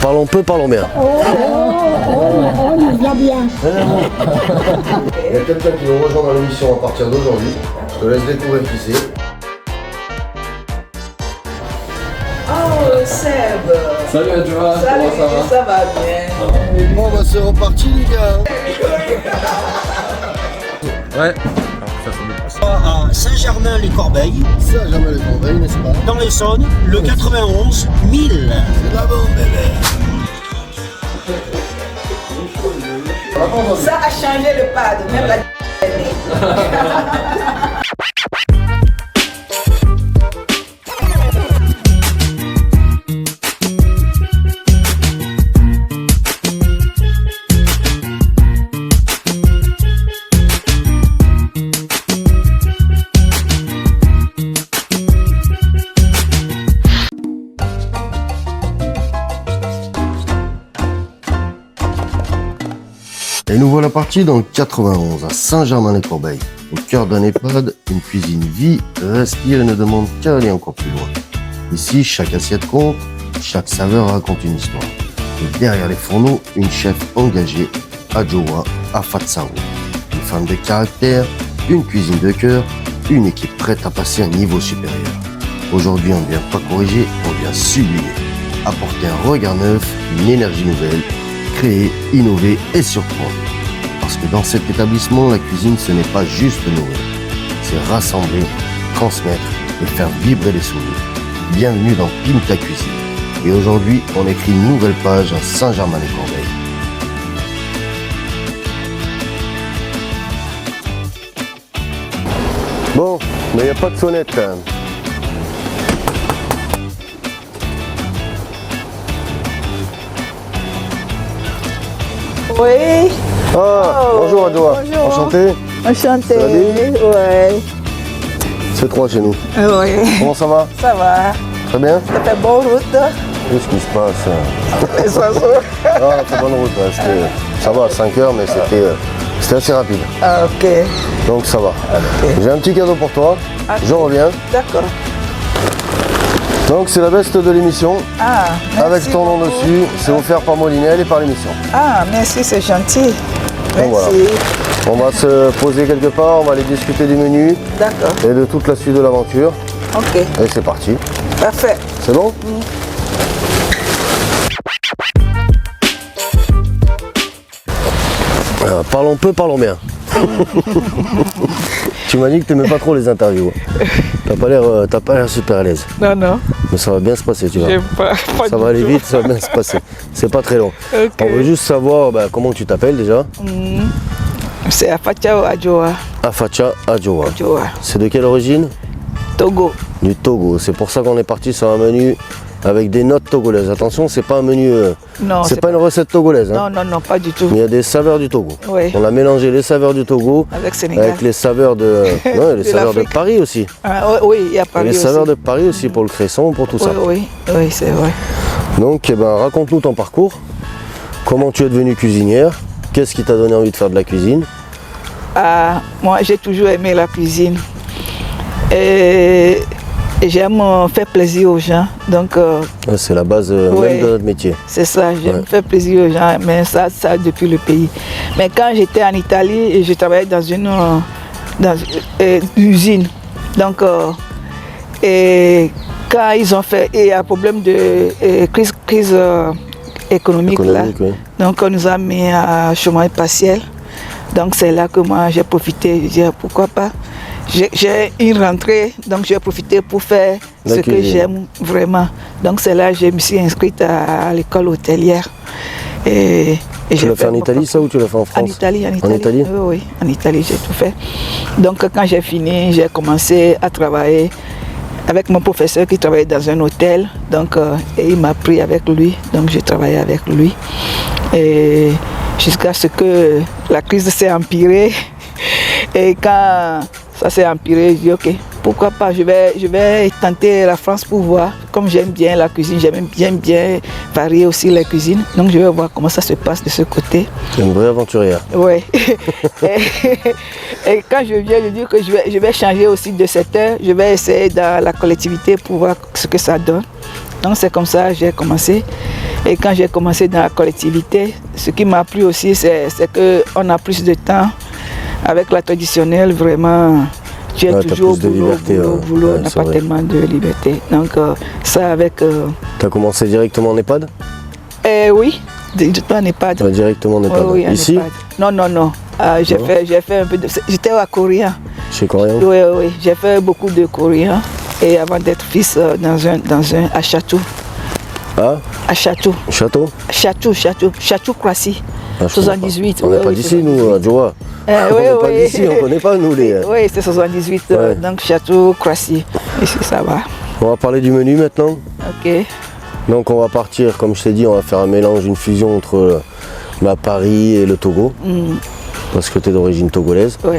Parlons peu, parlons bien. Il va bien. Il y a quelqu'un qui nous rejoint dans l'émission à partir d'aujourd'hui. Je te laisse découvrir qui c'est. Oh, Seb. Salut Adjoa, Salut, comment ça va bien. Bon, bah c'est reparti les gars. Ouais. À Saint-Germain-les-Corbeilles, Saint-Germain-les-Corbeilles, n'est-ce pas? dans l'Essonne, le 91 1000. C'est la bombe, bébé. Ça a changé le pad, même la Et nous voilà partis dans le 91, à Saint-Germain-les-Corbeilles. Au cœur d'un EHPAD, une cuisine vit, respire et ne demande qu'à aller encore plus loin. Ici, chaque assiette compte, chaque saveur raconte une histoire. Et derrière les fourneaux, une chef engagée, Adjoa Afatsao. Une femme de caractère, une cuisine de cœur, une équipe prête à passer à un niveau supérieur. Aujourd'hui, on ne vient pas corriger, on vient sublimer. Apporter un regard neuf, une énergie nouvelle, créer, innover et surprendre. Parce que dans cet établissement, la cuisine, ce n'est pas juste nourrir. C'est rassembler, transmettre et faire vibrer les souvenirs. Bienvenue dans Pim ta cuisine. Et aujourd'hui, on écrit une nouvelle page à Saint-Germain-les-Corbeilles. Bon, mais il n'y a pas de sonnette quand même. Oui. Ah, bonjour Adjoa. bonjour. Enchanté. Enchanté. Ça va bien? Ouais. C'est 3 chez nous. Oui. Comment ça va? Ça va. Très bien? Ça fait bonne route. Qu'est-ce qui se passe? Les oiseaux. Ah, c'est bonne route. Ouais, ça va, 5 heures, mais c'était assez rapide. Ah, ok. Donc ça va. J'ai un petit cadeau pour toi. Je reviens. D'accord. Donc c'est la veste de l'émission. Ah, merci Avec ton nom beaucoup. dessus. C'est offert par Molinel et par l'émission. Ah, merci, c'est gentil. Donc Merci. voilà. On va se poser quelque part, on va aller discuter du menu D'accord. et de toute la suite de l'aventure. Ok. Et c'est parti. Parfait. C'est bon? Parlons peu, parlons bien. Tu m'as dit que tu n'aimais pas trop les interviews. T'as pas l'air super à l'aise. Non, non. Mais ça va bien se passer, tu vois. J'aime pas. Ça va aller vite, ça va bien se passer. C'est pas très long. Ok. On veut juste savoir comment tu t'appelles déjà. C'est Afatsao Adjoa. Afatsao Adjoa. Adjoa. C'est de quelle origine? Togo. Du Togo. C'est pour ça qu'on est parti sur un menu avec des notes togolaises. Attention, c'est pas un menu. Non, c'est pas une recette togolaise. Hein. Non, pas du tout. Mais il y a des saveurs du Togo. Oui. On a mélangé les saveurs du Togo Avec Sénégal. avec les saveurs de, non, les De saveurs de l'Afrique. Paris aussi. Ah, oui, il y a Et Paris les aussi. saveurs de Paris aussi pour le cresson, pour tout ça. Oui, c'est vrai. Donc, raconte-nous ton parcours. Comment tu es devenue cuisinière? Qu'est-ce qui t'a donné envie de faire de la cuisine? Ah, moi, j'ai toujours aimé la cuisine. Et j'aime faire plaisir aux gens. Donc, C'est la base Ouais. même de notre métier. c'est ça, j'aime Ouais. faire plaisir aux gens, mais ça depuis le pays. Mais quand j'étais en Italie, je travaillais dans une usine. Donc, et quand ils ont fait, il y a un problème de crise économique là. Économique, oui. Donc, on nous a mis à chômage partiel. Donc, c'est là que moi, j'ai profité. J'ai dit, pourquoi pas. J'ai une rentrée, donc j'ai profité pour faire La ce que cuisine. j'aime vraiment. Donc, c'est là que je me suis inscrite à l'école hôtelière. Et Tu j'ai l'as fait en mon Italie, ça, ou tu l'as fait en En France? Italie, en Italie. En Italie? Oui, en Italie, j'ai tout fait. Donc, quand j'ai fini, j'ai commencé à travailler avec mon professeur qui travaillait dans un hôtel. Donc, et il m'a pris avec lui. Donc, j'ai travaillé avec lui. Et jusqu'à ce que la crise s'est empirée. Et quand ça s'est empiré, j'ai dit, ok, pourquoi pas, je vais tenter la France pour voir. Comme j'aime bien la cuisine, j'aime bien varier aussi la cuisine. Donc je vais voir comment ça se passe de ce côté. C'est une vraie aventurière. Oui. et quand je viens, je dis que je vais changer aussi de secteur. Je vais essayer dans la collectivité pour voir ce que ça donne. Donc c'est comme ça que j'ai commencé. Et quand j'ai commencé dans la collectivité, ce qui m'a plu aussi, c'est qu'on a plus de temps. Avec la traditionnelle, vraiment, tu es toujours au plus de boulot, liberté, boulot, ouais, on n'a c'est pas vrai. tellement de liberté. Donc ça avec... Tu as commencé directement en EHPAD? oui, en EHPAD. Ouais, directement en EHPAD. Oui, en Ici? EHPAD. Non. J'ai fait un peu de... J'étais à Coréen. Chez Coréen? Oui. J'ai fait beaucoup de Coréen. Et avant d'être fils à Château. Ah? À Château. Château? Château Croissy. Ah, je connais 78. pas. On n'est pas d'ici, nous, à Joa. On n'est pas d'ici, on ne connaît pas, nous, les... Oui, c'est 78, Ouais. donc Château Croissy. Ici, ça va. On va parler du menu maintenant. Ok. Donc on va partir, comme je t'ai dit, on va faire un mélange, une fusion entre la Paris et le Togo. Parce que tu es d'origine togolaise. Oui.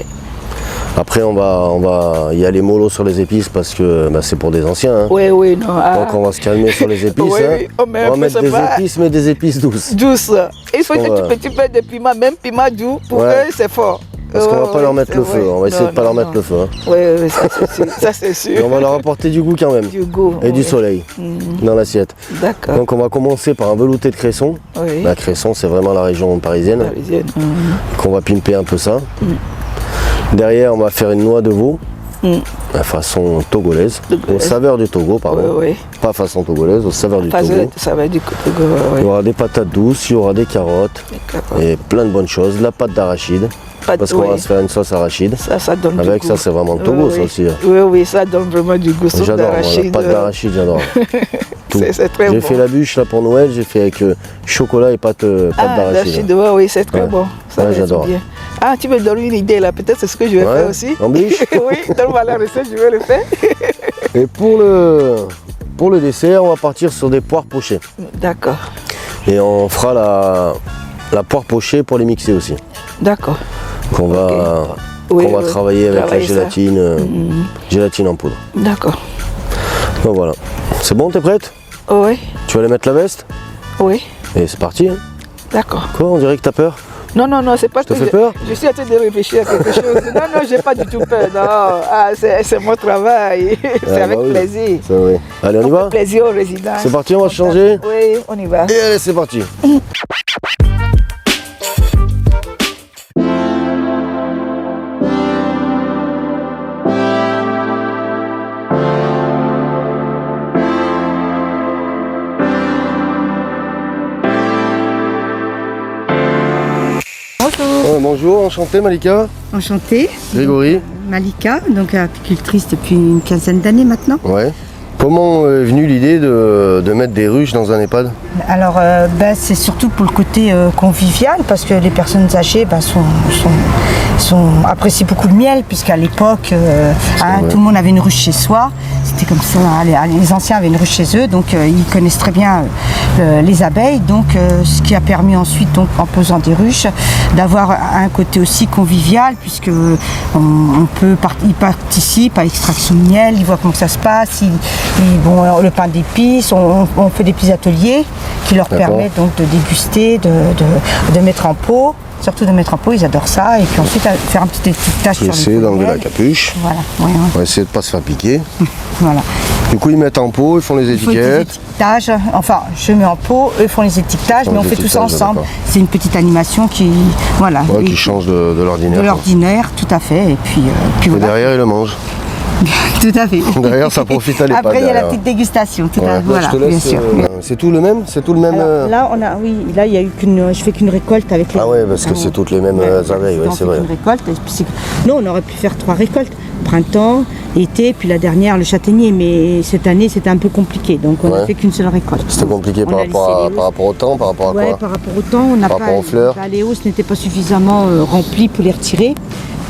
Après on va y aller mollo sur les épices parce que c'est pour des anciens. Hein. Oui, non. Donc on va se calmer sur les épices. Oui, hein. oui. Oh, mais On va mettre des pas- épices, mais des épices douces. Douce. Il faut Parce qu'on que tu peux de piment, même piment doux, pour Ouais. que c'est fort. Parce qu'on va pas leur mettre c'est le feu. vrai. On va essayer de pas leur mettre le feu. Hein. Oui, ça c'est sûr. Ça, c'est sûr. Et on va leur apporter du goût quand même. Du goût. Et du oui. soleil dans l'assiette. D'accord. Donc on va commencer par un velouté de cresson. Oui. La Cresson, c'est vraiment la région parisienne. Parisienne. Qu'on va pimper un peu ça. Derrière, on va faire une noix de veau, la façon togolaise, aux saveurs du Togo, pardon. Oui. Pas façon togolaise, aux saveurs du Togo. Ça va du Togo. Il y aura des patates douces, il y aura des carottes et plein de bonnes choses. La pâte d'arachide, parce qu'on va se faire une sauce arachide. Ça donne Avec du ça, goût. c'est vraiment le Togo, ça aussi. Oui, ça donne vraiment du goût. Sauce J'adore, moi, la d'arachide. pâte d'arachide, j'adore. Tout. C'est très bon. J'ai fait la bûche là pour Noël, j'ai fait avec chocolat et pâte d'arachide. d'arachide, oui, c'est très Ouais. bon. Ça Ouais, va être j'adore. bien. Ah, tu me donnes une idée là, peut-être c'est ce que je vais Ouais, faire aussi. en bûche. Oui, donne-moi la recette, je vais le faire. Et pour le dessert, on va partir sur des poires pochées. D'accord, Et on fera la poire pochée pour les mixer aussi. d'accord. Qu'on va, Oui, qu'on va oui. travailler avec Travailler ça. la gélatine, gélatine en poudre. D'accord. Donc voilà. C'est bon, t'es prête? Oui, Tu vas aller mettre la veste? oui, Et c'est parti. Hein. d'accord. Quoi, on dirait que t'as peur? Non, c'est pas te que fais peur? Je suis en train de réfléchir à quelque chose. Non, j'ai pas du tout peur. Non, c'est mon travail. C'est Ah, avec bah oui. plaisir. C'est vrai. Allez, on y va? Plaisir aux résidents. C'est parti, on va se changer? Oui, on y va. Et allez, c'est parti. Bonjour, Bonjour, enchanté Malika. enchantée. Grégory. Malika, donc apicultrice depuis une quinzaine d'années maintenant. Ouais. Comment est venue l'idée de mettre des ruches dans un EHPAD? Alors c'est surtout pour le côté convivial parce que les personnes âgées apprécient beaucoup le miel puisqu'à l'époque tout le monde avait une ruche chez soi. C'était comme ça, les anciens avaient une ruche chez eux, donc ils connaissent très bien les abeilles. Donc ce qui a permis ensuite, donc, en posant des ruches, d'avoir un côté aussi convivial puisque ils participent à l'extraction de miel, ils voient comment ça se passe, le pain d'épices, on fait des petits ateliers qui leur D'accord. permettent donc de déguster, de mettre en pot. Surtout de mettre en pot, ils adorent ça. Et puis ensuite, faire un petit étiquetage sur Essayer les d'enlever la miel. capuche. Voilà, ouais. On va essayer de ne pas se faire piquer. Voilà. Du coup, ils mettent en pot, ils font les Il faut des étiquettes. étiquetages. Enfin, je mets en pot, eux font les étiquetages, Font mais on les fait tout ça étiquetages, ensemble. d'accord. C'est une petite animation qui Qui change de de l'ordinaire. quoi. l'ordinaire, tout à fait. Et puis Et voilà. derrière, ils le mangent. Tout à fait. Derrière, ça profite à l'EHPAD. Après, il y a la derrière. petite dégustation. Tout Ouais. à voilà, Je te laisse, bien sûr. c'est tout le même? C'est tout le même Alors, là, il y a eu je fais qu'une récolte avec les. Ah ouais, parce que c'est toutes les mêmes abeilles, ouais, on c'est fait vrai. qu'une récolte. Et puis nous, on aurait pu faire 3 récoltes. Printemps, été, puis la dernière, le châtaignier. Mais cette année, c'était un peu compliqué. Donc, on Ouais. n'a fait qu'une seule récolte. C'était compliqué On par a rapport, laissé à, les par rapport au temps, par rapport à Ouais, quoi? par rapport au temps, on n'a Par pas. rapport aux fleurs. Les hausses n'étaient pas suffisamment remplies pour les retirer.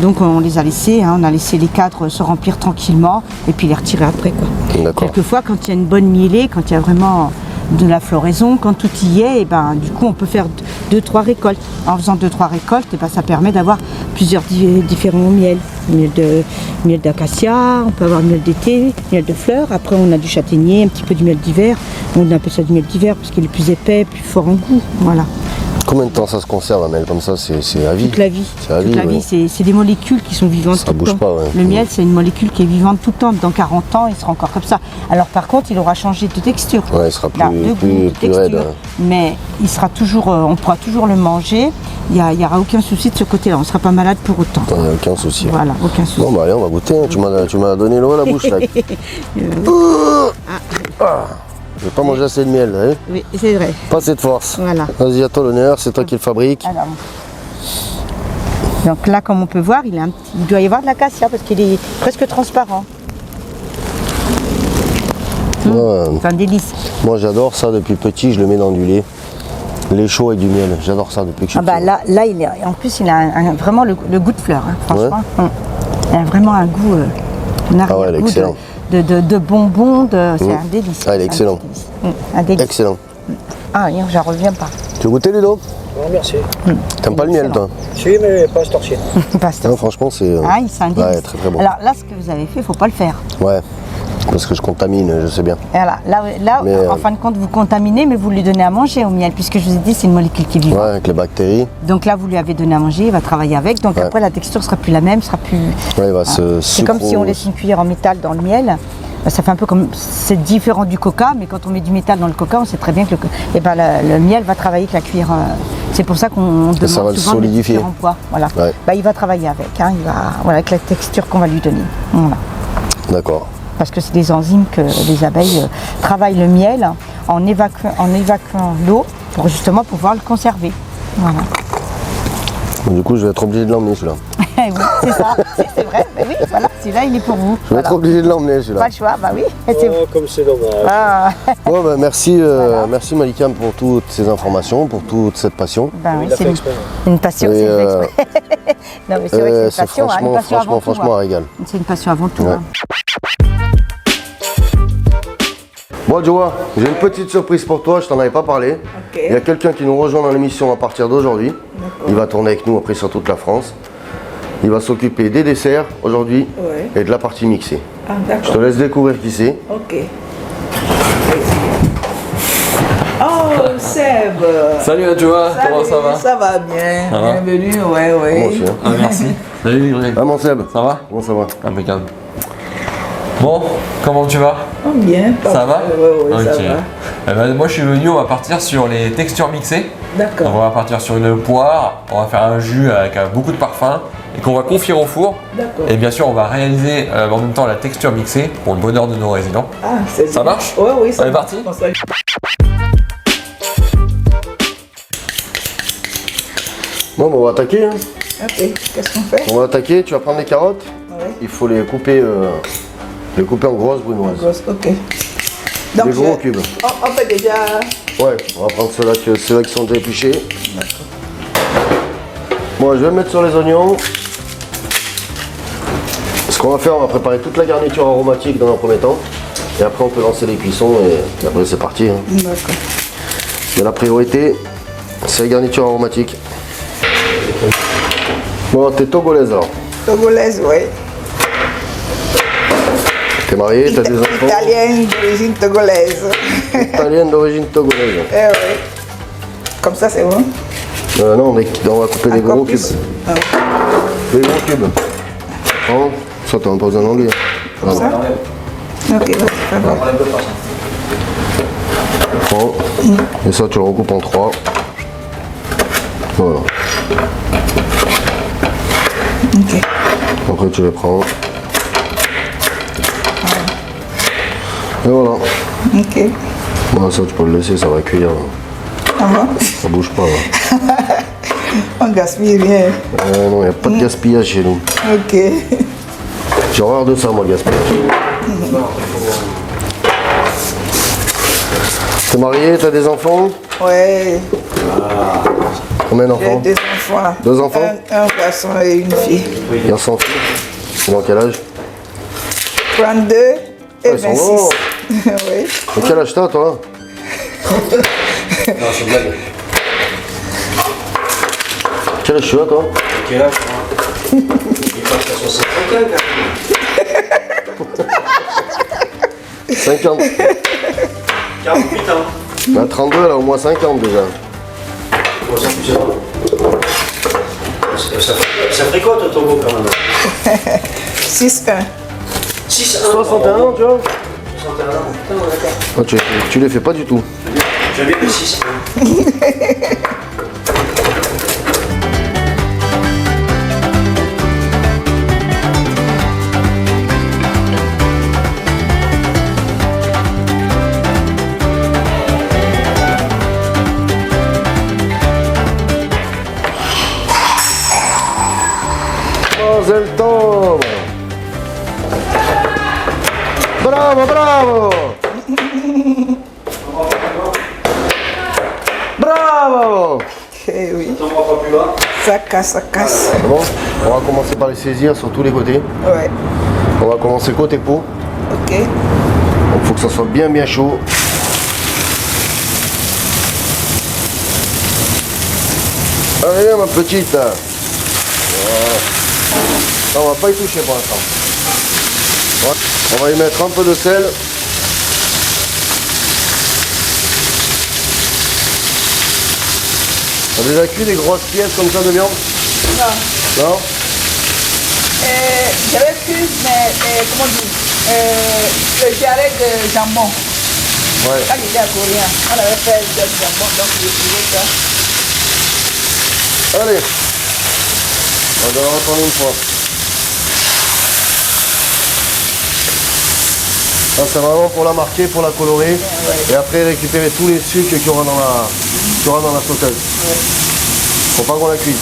Donc on les a laissés, on a laissé les cadres se remplir tranquillement et puis les retirer après, quoi. D'accord. Quelquefois, quand il y a une bonne mielée, quand il y a vraiment de la floraison, quand tout y est, et ben, du coup on peut faire 2-3 récoltes. En faisant 2-3 récoltes, et ben, ça permet d'avoir plusieurs différents miels. Miel d'acacia, on peut avoir miel d'été, miel de fleurs. Après on a du châtaignier, un petit peu du miel d'hiver. On appelle ça du miel d'hiver parce qu'il est plus épais, plus fort en goût. Voilà. Combien de temps ça se conserve, un miel comme ça? C'est à vie. Toute la vie. C'est à vie, Toute la ouais. vie, c'est des molécules qui sont vivantes Ça tout le bouge temps. pas, ouais. Le miel, c'est une molécule qui est vivante tout le temps. Dans 40 ans, il sera encore comme ça. Alors par contre, il aura changé de texture. Ouais, il sera Là, plus- de goût, plus- de plus texture. raide, ouais. Mais il sera toujours, on pourra toujours le manger. Il n'y aura aucun souci de ce côté-là. On ne sera pas malade pour autant. Il n'y a aucun souci. Voilà, aucun souci. Bon, bah allez, on va goûter. Hein. Tu m'as donné l'eau à la bouche, là. Je vais pas manger assez de miel, hein. Oui, c'est vrai. Pas assez de force. Voilà. Vas-y, à toi l'honneur, c'est toi qui le fabrique. Alors, donc là, comme on peut voir, il doit y avoir de l'acacia parce qu'il est presque transparent. Ouais. C'est un délice. Moi, j'adore ça depuis petit, je le mets dans du lait. Lait chaud avec du miel. J'adore ça depuis que je suis Ah bah petit. là, en plus, il a vraiment le goût de fleur, hein, franchement. Il a vraiment un goût, un Ah ouais, il est arrière-goût excellent. de bonbons, c'est un délice. Ah, il est excellent. Un délice. Excellent. Ah, j'en reviens pas. Tu veux goûter, Ludo? Non, merci. T'aimes pas le miel, toi? Si, mais pas ce torsier. Pasta. Non, franchement, c'est... Ah, c'est un délice. Ouais, très très bon. Alors là, ce que vous avez fait, il ne faut pas le faire. Ouais, parce que je contamine, je sais bien. Et voilà, là Mais, en fin de compte, vous contaminez, mais vous lui donnez à manger au miel, puisque je vous ai dit, c'est une molécule qui est vivante. Ouais, avec les bactéries, Donc là, vous lui avez donné à manger, il va travailler avec. Donc Ouais. après, la texture sera plus la même, sera plus. ouais, il va se C'est comme si on laisse une cuillère en métal dans le miel. Ça fait un peu comme. C'est différent du coca, mais quand on met du métal dans le coca, on sait très bien que le miel va travailler avec la cuillère. C'est pour ça qu'on demande ça va le souvent de le solidifier. cuire en poids. Voilà. Ouais. Bah, il va travailler avec. Hein, voilà, avec la texture qu'on va lui donner. Voilà. D'accord. Parce que c'est des enzymes que les abeilles travaillent le miel en évacuant l'eau pour justement pouvoir le conserver. Voilà. Donc, du coup, je vais être obligé de l'emmener, celui-là. Oui, c'est ça, c'est vrai. Mais oui, voilà, celui-là, il est pour vous. Je vais Voilà. être obligé de l'emmener, Pas celui-là. le choix, bah oui. Et c'est- Oh, comme c'est dommage. Ah, Bon, bah, merci, merci Malikam pour toutes ces informations, pour toute cette passion. ben oui, Il l'a c'est fait exprès. une passion, Et, c'est fait exprès. Non, mais c'est vrai que c'est une passion, hein, une passion avant tout. franchement, un hein. régal. C'est une passion avant tout. Ouais. hein. Bon, Joa, j'ai une petite surprise pour toi, je t'en avais pas parlé. Il y a quelqu'un qui nous rejoint dans l'émission à partir d'aujourd'hui. Il va tourner avec nous après sur toute la France. Il va s'occuper des desserts aujourd'hui Ouais. et de la partie mixée. Ah, Je te d'accord. laisse découvrir qui c'est. Ok. Oh, Seb. Salut Adjoa, comment ça va? Ça va bien. Ça va Bienvenue, ouais, Moi ouais. aussi, hein. Ah merci. Salut Greg. Ah mon Seb, Ça va? comment ça va? Impeccable. Bon, comment tu vas? Oh, bien. Ça va? Ouais, ouais, ça Ok. va. Eh ben, moi je suis venu, on va partir sur les textures mixées. Donc D'accord. on va partir sur une poire, on va faire un jus avec beaucoup de parfum et qu'on va confier au four. D'accord. Et bien sûr on va réaliser en même temps la texture mixée pour le bonheur de nos résidents. Ah, c'est Ça bien. marche? Ouais, oui, ça On est va. parti? On s'en- Bon, bah, on va attaquer. Hein. Ok, qu'est-ce qu'on fait? On va attaquer, tu vas prendre les carottes. Ouais. Il faut les couper en grosses brunoises. Grosse, ok. Des Donc, gros cubes. on fait déjà. Ouais, on va prendre ceux-là qui sont épluchés. Bon, je vais me mettre sur les oignons. Ce qu'on va faire, on va préparer toute la garniture aromatique dans un premier temps. Et après, on peut lancer les cuissons et après, c'est parti. Hein. D'accord. Mais la priorité, c'est la garniture aromatique. Bon, t'es togolaise alors. Togolaise, ouais. T'es mariée, t'as des enfants. Italienne d'origine togolaise. Italienne d'origine togolaise. Eh ouais. Comme ça, c'est bon. Non, on va couper des Encore gros cubes. plus. Ah, Des gros cubes. Oh, ça, t'as pas besoin d'anglais. Voilà. ça? Ok, ouais, ça va. Prends. Et ça, tu le recoupes en 3. Voilà. Ok. Après, tu les prends. Et voilà. Ok. Voilà, ça, tu peux le laisser, ça va cuire. Ça va? Ça bouge pas. Là. On gaspille rien. Non, il n'y a pas de gaspillage chez nous. Ok. J'ai horreur de ça, moi, le gaspillage. T'es marié, t'as des enfants? Ouais. Combien J'ai d'enfants? deux enfants. Deux enfants? Un garçon et une fille. Garçon, fille. C'est dans quel âge? 32 et ils sont 26. grands. Oui. Et quel âge t'as, toi? Non, c'est une blague. Quel âge tu as, toi? Quel âge, moi? Il passe à 65 ans. 50. 48 ans. Bah, 32, là, au moins 50 déjà. Comment ça, tu sais pas ça fricote au Togo quand même. 6-1. 61 ans, tu vois. 61 ans, putain, d'accord. Ah, tu les fais pas du tout. J'aime bien le 6. Zelton. Bravo, bravo. Bravo. Eh oui, On va pas plus bas. ça casse, ça casse. C'est bon, on va commencer par les saisir sur tous les côtés. Ouais, On va commencer côté peau. ok. Donc il faut que ça soit bien chaud. Allez ma petite. Voilà. Ça, on va pas y toucher pour l'instant. Voilà. On va y mettre un peu de sel. T'as déjà cuit des grosses pièces comme ça de viande? Non. Non? J'avais pu, mais comment dire, le jarret de jambon. Ouais. Quand j'étais à Coréen, on avait fait du jambon, donc j'ai utilisé ça. Allez. On va retourner une fois. Ça c'est vraiment pour la marquer, pour la colorer. Et après récupérer tous les sucres qu'il y aura dans la sauteuse. Faut pas qu'on la cuise.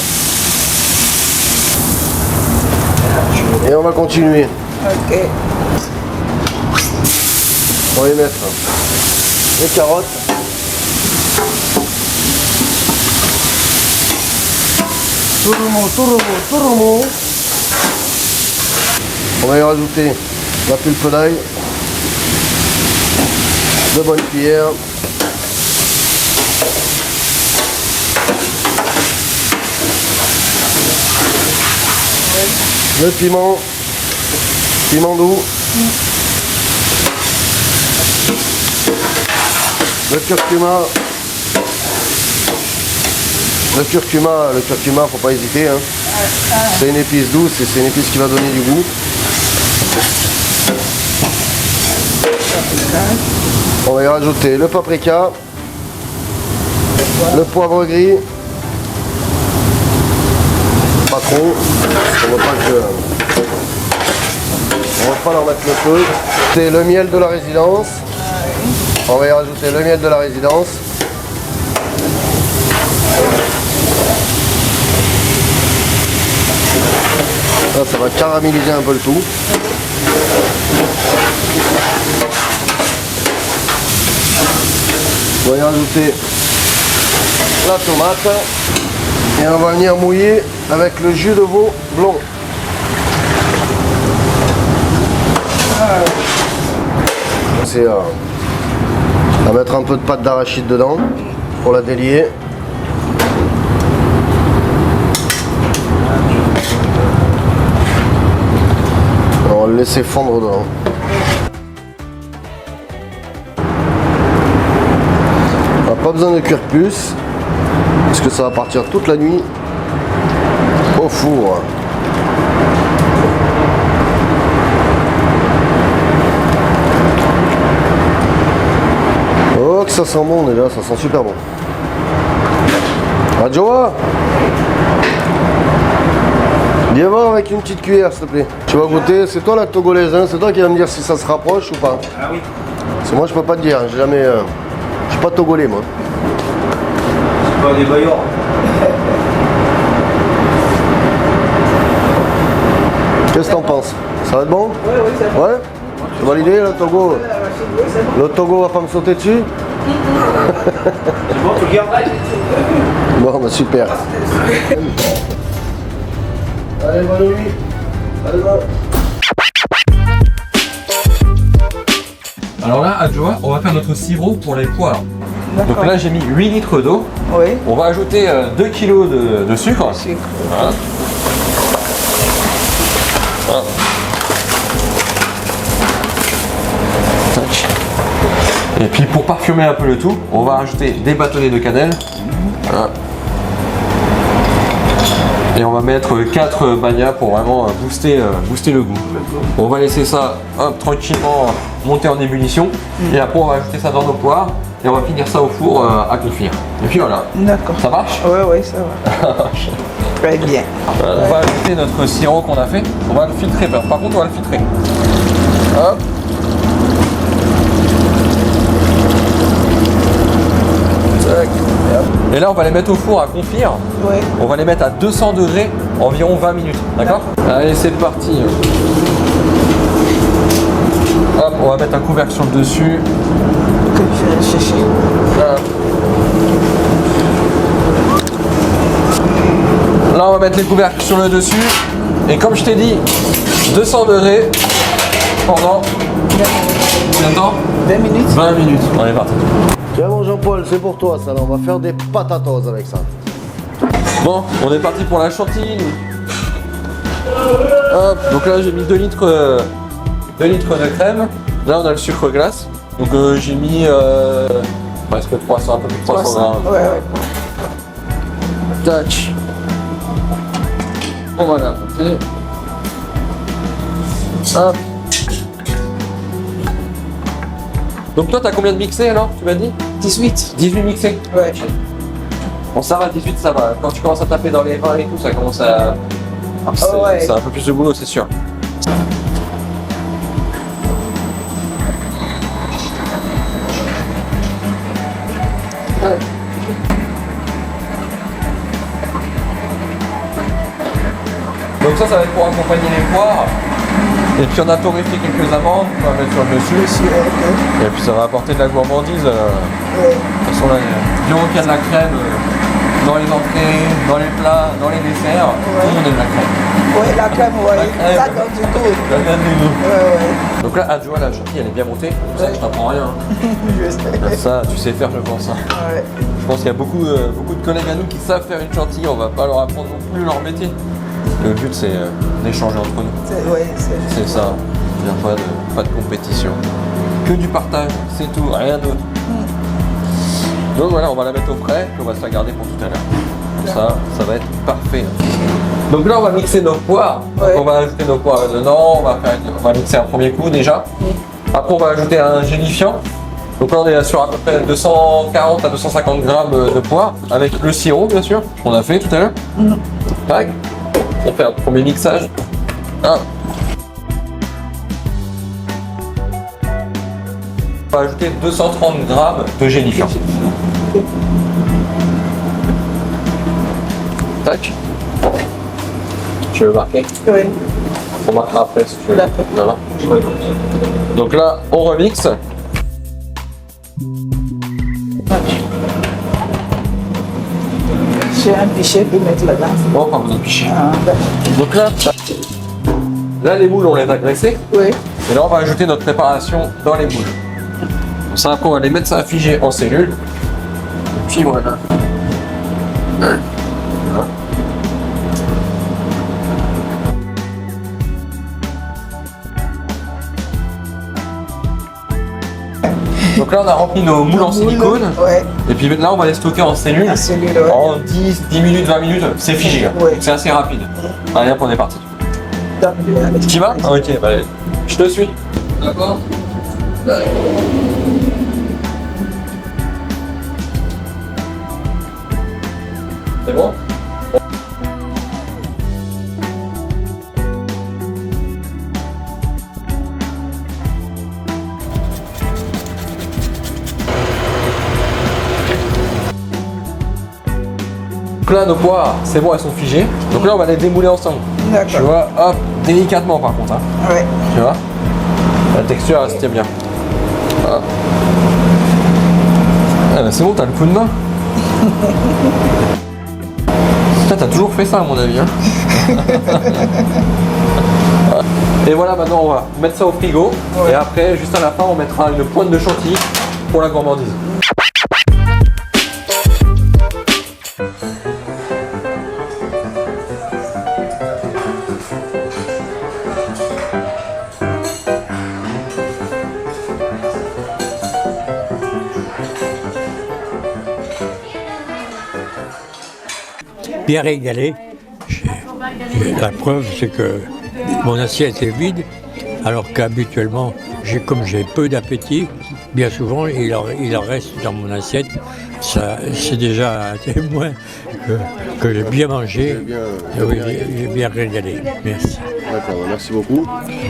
Et on va continuer. Ok. On va y mettre les carottes. Tout le monde. On va y rajouter la pulpe d'ail. 2 bonnes cuillères. Le piment doux. Le curcuma. Le curcuma, faut pas hésiter. Hein. C'est une épice douce et c'est une épice qui va donner du goût. On va y rajouter le paprika, le poivre gris, pas trop, on va pas leur mettre le feu. C'est le miel de la résidence. On va y rajouter le miel de la résidence. Ça va caraméliser un peu le tout. On va y rajouter la tomate et on va venir mouiller avec le jus de veau blond. C'est à mettre un peu de pâte d'arachide dedans pour la délier. On va le laisser fondre dedans. On n'a pas besoin de cuire plus, parce que ça va partir toute la nuit au four. Oh que ça sent bon déjà, ça sent super bon. Adjoa, viens voir avec une petite cuillère s'il te plaît. Tu vas goûter, c'est toi la togolaise, hein, c'est toi qui vas me dire si ça se rapproche ou pas. Ah oui. Parce que moi je peux pas te dire, j'ai jamais. Je suis pas togolais moi. C'est pas des bailleurs. Qu'est-ce que t'en penses? Ça va être bon? Oui, c'est bon. Ouais? C'est validé le Togo? Le Togo va pas me sauter dessus? C'est bon, tu regardes? Bon bah super. Allez, bonne nuit. Allez, bonne. Alors là, Adjoa, on va faire notre sirop pour les poires. D'accord. Donc là, j'ai mis 8 litres d'eau. Oui. On va ajouter 2 kg de sucre. Sucre. Voilà. Voilà. Tac. Et puis pour parfumer un peu le tout, on va rajouter des bâtonnets de cannelle. Voilà. Et on va mettre 4 bagnas pour vraiment booster le goût. On va laisser ça tranquillement monter en ébullition. Et après on va ajouter ça dans nos poires. Et on va finir ça au four à confire. Et puis voilà. D'accord. Ça marche? Oui, ça va. Très bien. On va ajouter notre sirop qu'on a fait. On va le filtrer. Par contre, on va le filtrer. Hop. Et là, on va les mettre au four à confire. Oui. On va les mettre à 200 degrés environ 20 minutes. D'accord? Allez, c'est parti. Hop, on va mettre un couvercle sur le dessus. Que je vais chercher. Hop. Là, on va mettre les couvercles sur le dessus. Et comme je t'ai dit, 200 degrés pendant combien de temps? 20 minutes. 20 minutes. On est parti. Tiens mon Jean-Paul, c'est pour toi ça, là. On va faire des patatas avec ça. Bon, on est parti pour la chantilly. Hop, donc là j'ai mis 2 litres de crème. Là on a le sucre glace. Donc j'ai mis presque 300, un peu plus de 300 grammes. Ouais. Tac. On va la monter. Hop. Donc toi t'as combien de mixés alors, tu m'as dit? 18. 18 mixés. Ouais. Bon ça va, 18 ça va. Quand tu commences à taper dans les 20 et tout, ça commence à... C'est un peu plus de boulot, c'est sûr. Donc ça va être pour accompagner les poires. Et puis on a torréfié quelques amandes, on va mettre sur le dessus. Et puis ça va apporter de la gourmandise. De toute façon là, du moment qu'il y a de la crème dans les entrées, dans les plats, dans les desserts, tout le monde aime la crème. Oui, la crème, La crème. ça donne du goût. Ça donne du goût. Ouais. Donc là, adjoint, la chantilly, elle est bien montée. C'est ça que je t'apprends rien. Je sais. Ça, tu sais faire, je pense. Ouais. Je pense qu'il y a beaucoup de collègues à nous qui savent faire une chantilly. On va pas leur apprendre non plus leur métier. Le but, c'est d'échanger entre nous. C'est ça. Il n'y a pas de compétition. Que du partage, c'est tout, rien d'autre. Donc voilà, on va la mettre au frais, puis on va se la garder pour tout à l'heure. Ça va être parfait. Donc là, on va mixer nos poires. Ouais. On va ajouter nos poires dedans. On va mixer un premier coup déjà. Après, on va ajouter un gélifiant. Donc là, on est sur à peu près 240 à 250 grammes de poires, avec le sirop, bien sûr, qu'on a fait tout à l'heure. Tac. On fait un premier mixage. On va ajouter 230 grammes de gélifiant. Tac. Tu veux marquer? Oui. On marquera après si tu veux. D'accord. Voilà. Donc là, on remixe. J'ai un pichet pour mettre là-dedans. Bon, pas besoin de picher. Ah, d'accord. Donc là, les moules, on les a graissés. Oui. Et là, on va ajouter notre préparation dans les moules. Pour ça, après, on va les mettre ça à figer en cellules. Et puis voilà. Donc là, on a rempli nos moules en silicone. Ouais. Et puis là, on va les stocker en cellules. En cellule, ouais. En 10 minutes, 20 minutes, c'est figé. Là. Ouais. C'est assez rapide. Allez, hop, on est parti. Donc, avec- Tu y vas? Ah, ok, bah, allez. Je te suis. D'accord. C'est bon? Donc là, nos poires, c'est bon, elles sont figées. Donc là, on va les démouler ensemble. D'accord. Tu vois, hop, délicatement par contre. Hein. Ouais. Tu vois? La texture, elle se tient bien. Voilà. Ah bah c'est bon, t'as le coup de main. Putain, t'as toujours fait ça à mon avis. Hein. Et voilà, maintenant on va mettre ça au frigo. Ouais. Et après, juste à la fin, on mettra une pointe de chantilly pour la gourmandise. Bien régalé. La preuve, c'est que mon assiette est vide, alors qu'habituellement, comme j'ai peu d'appétit, bien souvent, il en reste dans mon assiette. Ça, c'est déjà un témoin que j'ai bien mangé. Oui, j'ai bien régalé. Merci. D'accord, merci beaucoup.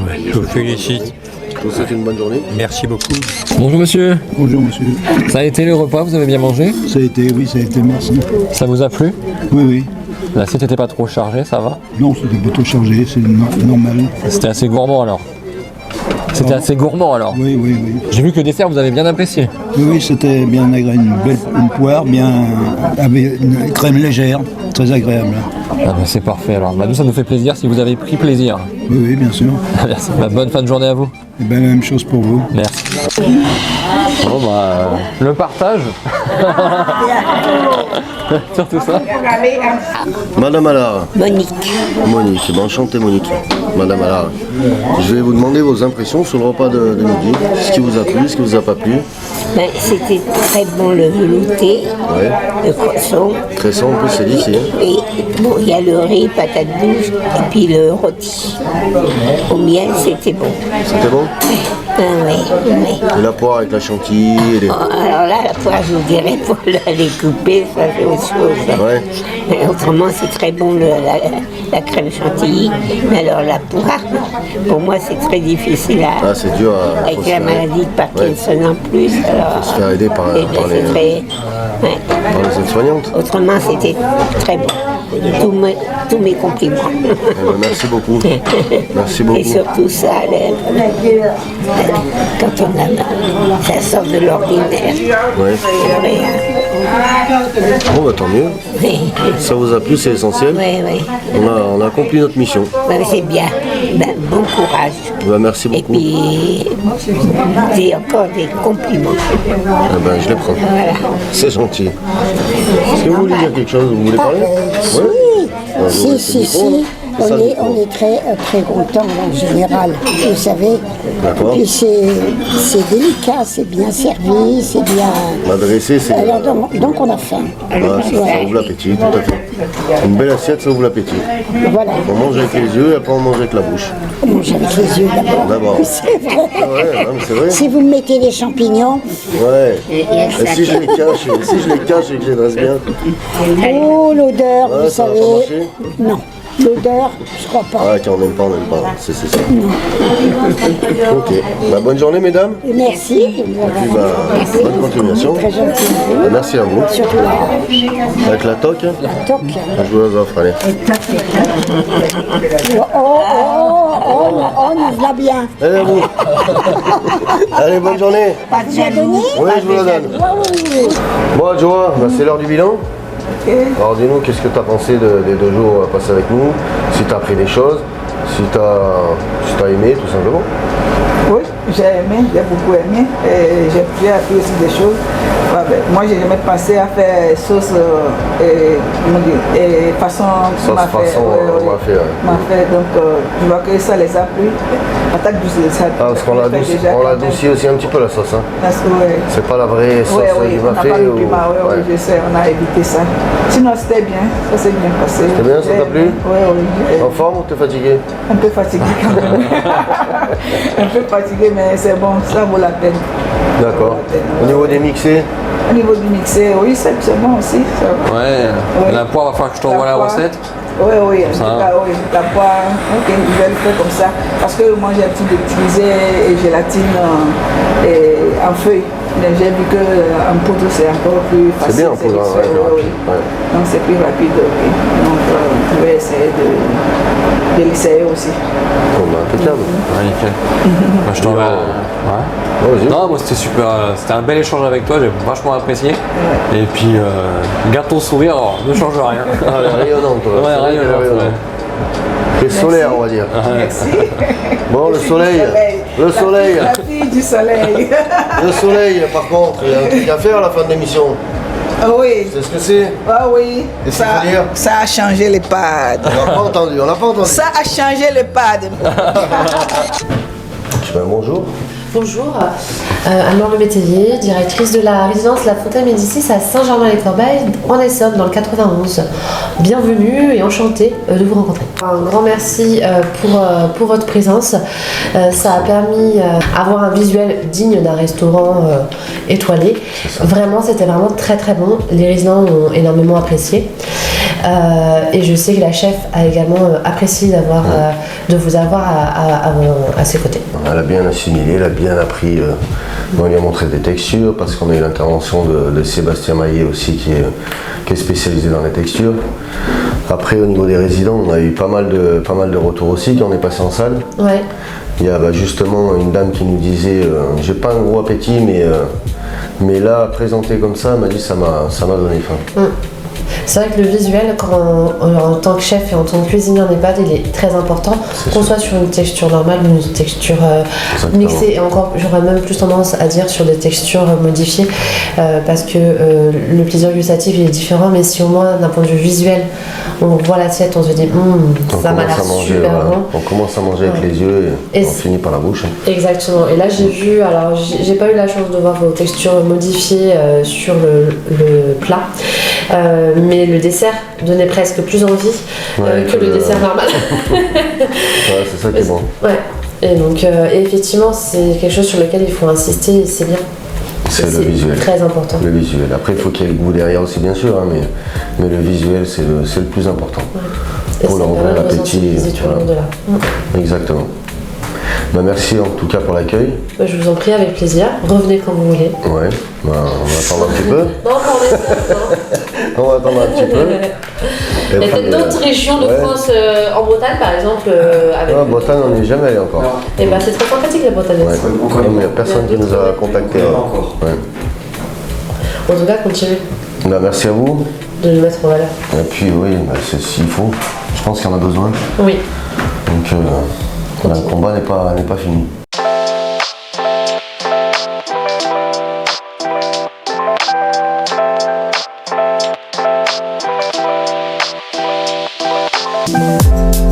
Ouais, je vous félicite. Je vous souhaite une bonne journée. Merci beaucoup. Bonjour monsieur. Bonjour monsieur. Ça a été le repas, vous avez bien mangé? Ça a été, merci. Ça vous a plu? Oui, oui. L'assiette n'était pas trop chargée, ça va? Non, c'était pas trop chargé, c'est normal. C'était assez gourmand alors? C'était assez gourmand alors? Oui, oui, oui. J'ai vu que le dessert vous avez bien apprécié. Oui, oui, c'était bien agréable, une poire, avec une crème légère, très agréable. Ah ben c'est parfait alors. Bah, nous ça nous fait plaisir si vous avez pris plaisir. Oui, oui, bien sûr. Merci. Bah, bonne fin de journée à vous. Et bien, la même chose pour vous. Merci. Bon bah le partage. Surtout ça. Madame Allard. Monique. Monique, ben enchanté Monique. Madame Allard. Je vais vous demander vos impressions sur le repas de midi. Ce qui vous a plu, ce qui vous a pas plu. Ben, c'était très bon le velouté, Ouais. le croissant. Cresson, en plus c'est d'ici. Hein. Et bon, il y a le riz, patate douce et puis le rôti. Au miel, c'était bon. C'était bon? Ah oui, oui. Et la poire avec la chantilly et les... Alors là, la poire, je vous dirais, pour la découper, ça c'est autre chose. Ouais. Mais autrement, c'est très bon la crème chantilly. Mais alors la poire, pour moi, c'est très difficile Ah, c'est dur à... avec la maladie de Parkinson en plus. Alors, se faire aider par eh bien, les- c'est très- ouais. par les aides-soignantes. Autrement, c'était très bon. Tous mes compliments. Eh ben, merci beaucoup. Merci Et beaucoup. surtout ça, quand on a ça sort de l'ordinaire. Ouais. C'est vrai, hein. Bon, bah tant mieux. Oui, Ça vous a plu, c'est essentiel. oui, oui. On a accompli notre mission. Ouais, c'est bien. Ben, bon courage. Bah, merci Et beaucoup. puis, j'ai encore des compliments. Eh ben, je les prends. Voilà. C'est gentil. Est-ce que vous voulez dire quelque chose? Vous voulez parler? Ouais. Vous Si, laissez si, le micro, si. là. Ça, le micro. On est très contents en général, vous savez. D'accord. Et puis c'est délicat, c'est bien servi, c'est bien. M'adresser, c'est... Alors donc on a faim. Ah, ça ouvre l'appétit, tout à fait. Une belle assiette, ça ouvre l'appétit. Voilà, On mange avec les yeux et après on mange avec la bouche. on mange avec les yeux d'abord. D'abord. C'est vrai. Ah ouais, non, mais c'est vrai. Si vous mettez des champignons, Ouais. Et si je les cache et que je les dresse bien. oh l'odeur, Ouais, vous ça va savez. pas marcher. Non, l'odeur, je crois pas. Ah, quand on n'aime pas, on n'aime pas. C'est ça. Ok. Bah, bonne journée, mesdames. Merci. Et puis, bah, bonne continuation. Très gentil. Bah, merci à vous. Surtout Avec la toque, la toque. je vous la offre, allez. Oh, nous voilà bien. Allez, à vous. Allez, bonne journée. Tu as donné? Oui, je vous la donne. Bon, Joa, bah, c'est l'heure du bilan. Alors, dis-nous, qu'est-ce que tu as pensé des 2 jours passés avec nous? Si tu as appris des choses, si tu as aimé, tout simplement. Oui, j'ai aimé, j'ai beaucoup aimé. Et j'ai appris aussi des choses. Ouais, ben, moi, j'ai jamais pensé à faire sauce comment dire, et façon Sauce m'a fait. façon, on m'a fait, ouais. M'a fait, donc je vois que ça les a plu. Patate douce, ça. Ah, parce qu'on l'adoucit aussi un petit peu la sauce. Hein. Parce que, ouais. C'est pas la vraie sauce Oui, du on n'a mafé pas le ou... piment, oui, Ouais. je sais, on a évité ça. Sinon, c'était bien, ça s'est bien passé. C'était bien, ça t'a plu? Oui, oui. En forme ou t'es fatigué? Un peu fatigué quand même. Un peu fatigué, mais c'est bon, ça vaut la peine. D'accord. Au niveau des mixés, Au niveau du mixé, oui, c'est bon aussi. Ça va. Ouais. Ouais. La poire, va falloir que je t'envoie la poire. recette. Oui, oui, en Ça. tout cas, oui, la poire, ok, je vais le faire comme ça. Parce que moi j'ai l'habitude d'utiliser gélatine en feuille. Mais j'ai vu qu'en poudre c'est encore plus facile. c'est bien en poudre, vite ouais, fait, c'est oui, rapide. oui. Ouais. Donc c'est plus rapide, ok. Donc je vais essayer de l'essayer aussi. Bon, bah, impeccable. Ouais, nickel. Bah, je t'envoie. Ouais. Bon, vas-y. Non, moi c'était super, c'était un bel échange avec toi, j'ai vachement apprécié. Et puis, garde ton sourire, alors, ne change rien. Ah, elle est rayonnante, toi. Ouais, rayonnante, ouais. C'est solaire, on va dire. Merci. Bon, le soleil. Le soleil. La fille du soleil. Le soleil, par contre, il y a un truc à faire à la fin de l'émission. Ah oui. C'est ce que c'est? Ah oui. Qu'est-ce qu'il faut dire? Ça a changé les pads. On l'a pas entendu, on l'a pas entendu. Ça a changé les pads. Ben, bonjour. Bonjour, Anne-Laure Le Métayer, directrice de la résidence La Fontaine Médicis à Saint-Germain-les-Corbeilles, en Essonne, dans le 91. Bienvenue et enchantée de vous rencontrer. Un grand merci pour votre présence. Ça a permis d'avoir un visuel digne d'un restaurant étoilé. Vraiment, c'était vraiment très très bon. Les résidents ont énormément apprécié. Et je sais que la chef a également apprécié de vous avoir à ses côtés. Elle a bien assimilé, elle a bien appris. On lui a montré des textures parce qu'on a eu l'intervention de Sébastien Maillet aussi qui est spécialisé dans les textures. Après au niveau des résidents, on a eu pas mal de retours aussi quand on est passé en salle. Ouais. Il y a justement une dame qui nous disait j'ai pas un gros appétit mais là présenté comme ça, elle m'a dit ça m'a donné faim. C'est vrai que le visuel, en tant que chef et en tant que cuisinier en EHPAD, il est très important, qu'on soit sur une texture normale ou une texture mixée, et encore j'aurais même plus tendance à dire sur des textures modifiées, parce que le plaisir gustatif il est différent, mais si au moins d'un point de vue visuel, on voit l'assiette, on se dit ça m'a l'air super bon. On commence à manger avec les yeux et on finit par la bouche. Exactement, et là j'ai vu, alors j'ai pas eu la chance de voir vos textures modifiées sur le plat, mais le dessert donnait presque plus envie que le dessert normal. Ouais, c'est ça qui est bon. Ouais. Et donc, effectivement, c'est quelque chose sur lequel il faut insister, et c'est bien. C'est le visuel. Très important. Le visuel. Après, il faut qu'il y ait le goût derrière aussi, bien sûr, hein, mais le visuel, c'est le plus important. Ouais. Pour leur ouvrir l'appétit. Exactement. Bah, merci en tout cas pour l'accueil. Je vous en prie, avec plaisir. Revenez quand vous voulez. Ouais, bah, on va attendre un petit peu. Non, On va attendre un petit peu. Il y a peut-être d'autres régions de France, en Bretagne par exemple. En Bretagne, on n'y est jamais allé encore. Et bah, c'est très sympathique la Bretagne. Ouais. Non, mais il n'y a personne qui nous a contactés. Ouais. En tout cas, continuez Bah, merci à vous. de nous mettre en valeur. Et puis oui, bah, c'est s'il faut. Je pense qu'il y en a besoin. Oui. Donc le combat n'est pas fini. Thank